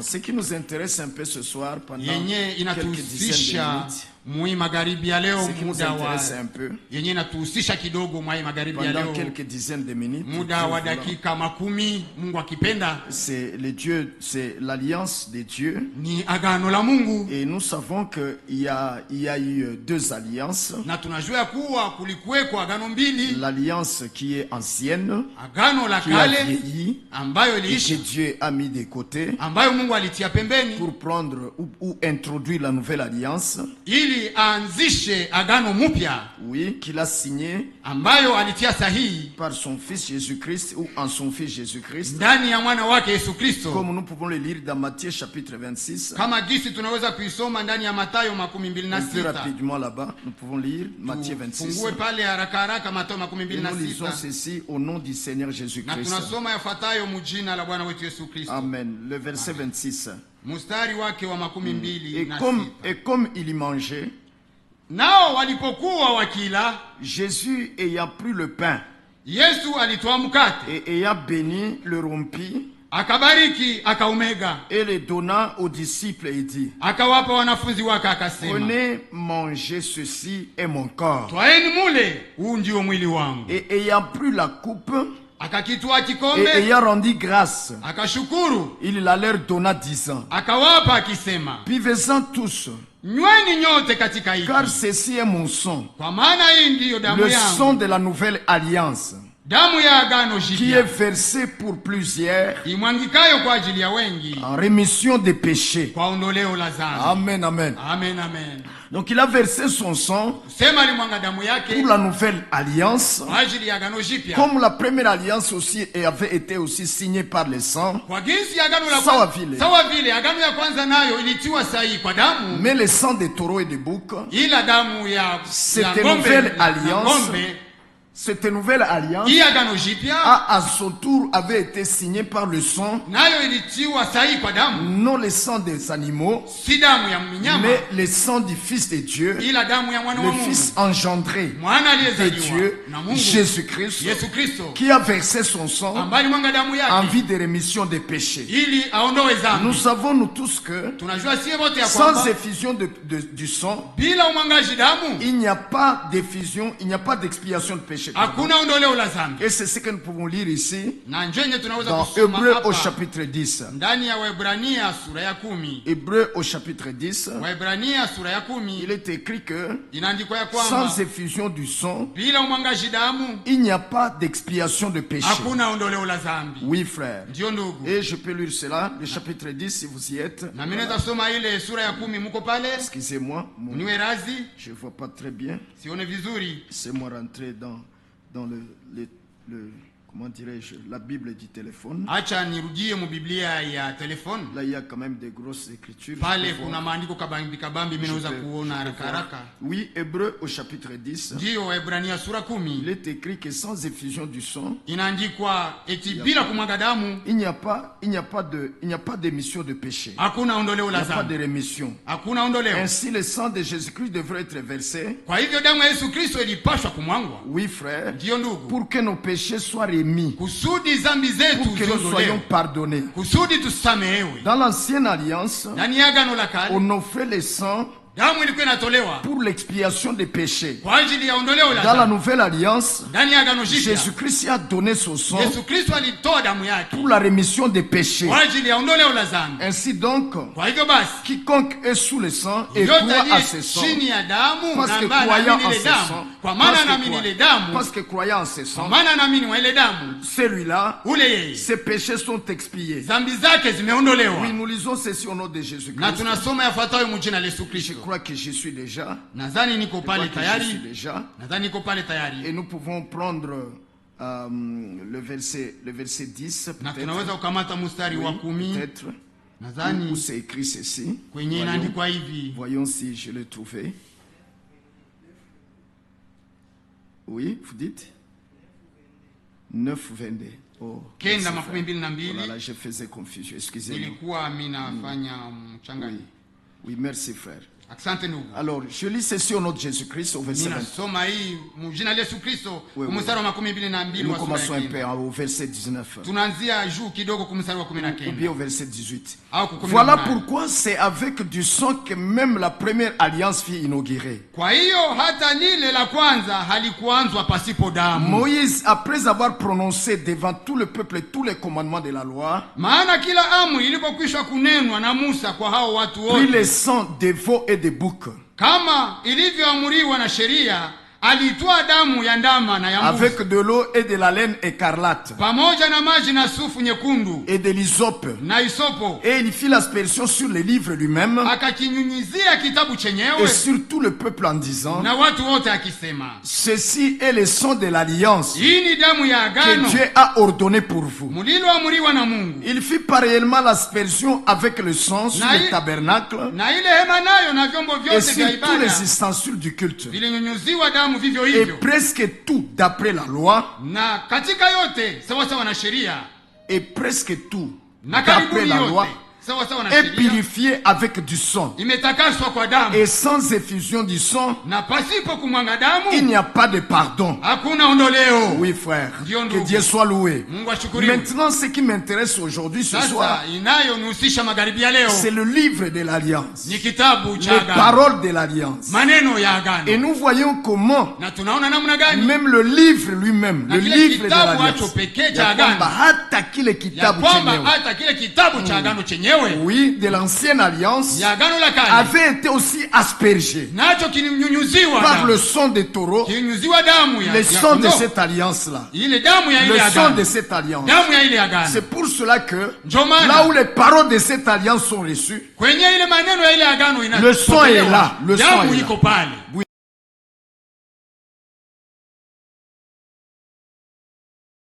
Ce qui nous intéresse un peu ce soir pendant yenye quelques dizaines de minutes, mui magharibi ya leo, ce qui nous intéresse un peu yenye inatuhusisha kidogo mwai magharibi ya pendant leo, quelques dizaines de minutes, muda wa dakika makumi, Mungu akipenda, c'est le Dieu, c'est l'alliance des dieux. ni agano la Mungu. Et nous savons qu'il y a eu deux alliances. Na tunajua kuwa kulikuweko agano mbili, L'alliance qui est ancienne, agano la qui a kale vieilli, ambayo et que iliisha, Dieu a mis de côté ambayo Mungu alitia pembeni pour prendre ou introduire la nouvelle alliance, ili aanzishe agano mupya, oui, qu'il a signé ambayo alitia sahihi par son Fils Jésus-Christ ou en son Fils Jésus-Christ, ndani ya mwana wake Yesu Kristo, comme nous pouvons le lire dans Matthieu chapitre 26. kama gisi tunaweza kuisoma ndani ya Mathayo Un peu 26. rapidement là-bas, nous pouvons lire Matthieu 26. Fungue pale haraka haraka Mathayo Et nous lisons 26. ceci au nom du Seigneur Na Jésus-Christ. tunasoma yafuatayo mujina la Bwana wetu Yesu Kristo. Amen. Le verset 26. Mstari wake wa makumi mbili na sita. Et comme il y mangeait, Nao walipokuwa wakila, Jésus ayant pris le pain Yesu alitoa mkate, et ayant béni, le rompit akabariki, akaumega, et le donna aux disciples et dit, akawapa wanafunzi wake akasema, prenez, mangez, ceci est mon corps. twaeni mule, huu ndio mwili wangu. Et ayant pris la coupe Akakitwaa et kikombe, ayant rendu grâce, akashukuru, il la leur donna disant, akawapa akisema, buvez-en tous, nyweni nyote katika hiki, car ceci est mon sang, kwa maana hii ndiyo damu le sang yangu, de la nouvelle alliance, damu ya agano qui est jipya, versée pour plusieurs imwangikayo kwa ajili ya wengi en rémission des péchés. kwa ondoleo la dhambi. Amen, amen. Amen, amen. Donc il a versé son sang Sema alimwanga damu yake pour la nouvelle alliance, kwa ajili ya agano jipya, comme la première alliance aussi avait été aussi signée par le sang, kwa jinsi agano la sawa kwanza, vile. sawa vile agano ya kwanza nayo ilitiwa sahihi kwa damu, mais le sang des taureaux et des boucs, ila damu ya Cette ng'ombe nouvelle na alliance, ng'ombe, cette nouvelle alliance hii agano jipya à son tour avait été signée par le sang, nayo ilitiwa sahihi kwa damu, non le sang des animaux, si damu ya mnyama, mais le sang du Fils de Dieu, ila damu ya mwana wa le Mungu, Fils engendré mwana de aliyezaliwa Dieu, na Mungu, Jésus-Christ, Yesu Kristo, qui a versé son sang ambaye alimwanga damu en yake vue de rémission des péchés. ili aondoe dhambi. Nous savons nous tous que Tunajua sie wote ya sans kwamba effusion du sang, bila umwangaji damu il n'y a pas d'effusion, il n'y a pas d'expiation de péché. hakuna ondoleo la dhambi. Et c'est ce que nous pouvons lire ici Na njenye tunaweza dans kusoma Hébreux au hapa chapitre 10. ndani ya Waebrania sura ya 10. Hébreux au chapitre 10, Waebrania sura ya il 10 est écrit que inaandikwa ya kwamba sans effusion du sang, bila umwangaji damu il n'y a pas d'expiation de péché. hakuna ondoleo la dhambi. Oui, frère. Ndio ndugu, Et je peux lire cela, le chapitre 10, si vous y êtes. na mimi naweza soma ile sura ya 10. Muko pale? Excusez-moi, Niwe razi, je ne vois pas très bien. sione vizuri. C'est moi rentrer dans comment dirais-je, la Bible du téléphone. Acha nirudie mu Biblia ya telefone. Là, il y a quand même des grosses écritures. Pale kuna maandiko kabambi kabambi, mimi naweza kuona haraka haraka. Oui, Hébreux au chapitre 10. Ndio Waebrania sura 10 Il est écrit que sans effusion du sang, inaandikwa eti bila kumwaga damu il n'y a pas d'émission de péché. hakuna ondoleo Il n'y la a pas de dhambi, rémission. hakuna ondoleo. Ainsi, le sang de Jésus-Christ devrait être versé. Kwa hivyo damu ya Yesu Kristo ilipashwa kumwangwa, Oui, frère. ndio ndugu, Pour que nos péchés soient remis. kusudi dhambi zetu Pour que nous soyons ziondolewe, pardonnés. kusudi tusamehewe. Dans l'ancienne alliance, Ndani ya agano la kale on offrait le sang damu ilikuwa inatolewa pour l'expiation des péchés. kwa ajili ya ondoleo la Dans la dhambi. nouvelle alliance, Ndani ya agano jipya Jésus-Christ a donné son sang Yesu Kristo alitoa damu yake pour la rémission des péchés. kwa ajili ya ondoleo la dhambi. Ainsi donc, Kwa hivyo basi, quiconque est sous le sang et yote croit à aliye ce sang, chini ya damu parce na que ambaye croyant anaamini en ile ce damu, sang, kwa maana anaamini ile damu, parce que croyant en ce sang, kwa maana anaamini wa ile damu, celui-là, ule yeye ses péchés sont expiés. dhambi zake zimeondolewa. Oui, nous lisons ceci au nom de Na Jésus-Christ. tunasoma yafuatayo mjina la Yesu Je Kristo. crois que je suis déjà. Nadhani niko Je crois pale que je suis tayari, déjà. nadhani niko pale Et tayari, nous pouvons prendre le verset 10, na peut-être. tunaweza kukamata mstari wa Oui, 10. peut-être. Où Nadhani c'est écrit ceci. kwenye Voyons, inaandikwa hivi, voyons si je l'ai trouvé. Oui, vous dites 9:22. Oh, kenda merci, makumi mbili na frère. Oh là mbili. là, je faisais confusion. Excusez-moi. Nilikuwa mina fanya mchangani. Oui, merci frère. Asante ndugu. Alors, je lis ceci au nom de Jésus-Christ au verset 20. Ninasoma hii mjina la Yesu Kristo Oui, kumstari wa 22 Nous wa sura commençons ya un peu 4. au verset 19. Tunaanzia juu kidogo kumstari wa Ou bien 19. au verset 18. Au ku 18. Voilà pourquoi c'est avec du sang que même la première alliance fut inaugurée. Kwa hiyo hata lile la kwanza halikuanzwa pasipo damu. Moïse, après avoir prononcé devant tout le peuple tous les commandements de la loi, Maana kila amri ilipokwisha kunenwa na Musa kwa hao watu prit wote, le sang des veaux et des boucs, kama ilivyoamriwa na sheria, alitoa damu ya ndama na ya mbuzi avec de l'eau et de la laine écarlate, pamoja na maji na sufu nyekundu et de l'hysope, na isopo, et il fit l'aspersion sur le livre lui-même, akakinyunyizia kitabu et chenyewe sur tout le peuple en disant, na watu wote akisema, ceci est le sang de l'alliance hii ni damu ya que agano Dieu a ordonné pour vous. mliloamriwa na Mungu. Il fit pareillement l'aspersion avec le sang sur le tabernacle Na ile hema nayo na vyombo et vyote sur vya tous ibada les ustensiles du culte. vilinyunyuziwa damu vivyo Et hivyo, presque tout, d'après la loi, na katika yote sawa sawa na sheria, et presque tout, na d'après karibuni la loi, yote sawa sawa na est sheria purifié avec du sang. imetakaswa kwa damu, Et sans effusion du sang, na pasipo kumwanga il damu n'y a pas de pardon. hakuna ondoleo. Oui, frère. Ndio Que ndugu. Dieu soit loué. Mungu ashukuriwe. Maintenant, ce qui m'intéresse aujourd'hui, ce Sasa soir, inayonihusisha magharibi ya leo c'est le livre de l'Alliance. ni kitabu cha Les agano, paroles de l'Alliance. maneno ya Et agano, nous voyons comment na tunaona namna gani même le livre lui-même, na le kile livre de kitabu l'Alliance, hacho pekee ya cha kwamba agano, hata kile ya kitabu kwamba chenyewe, hata kile kitabu cha agano chenyewe oui, de l'ancienne alliance, ya agano la kale avait été aussi aspergé nacho kilinyunyuziwa par damu, le sang des taureaux, kilinyunyuziwa damu le ya sang de kondoo. cette alliance-là, Ile damu ya ile le sang agano, de cette alliance. damu ya ile agano. C'est pour cela que Ndio maana là où les paroles de cette alliance sont reçues, kwenye ile maneno ya ile agano le sang est là, le sang damu est iko là. pale.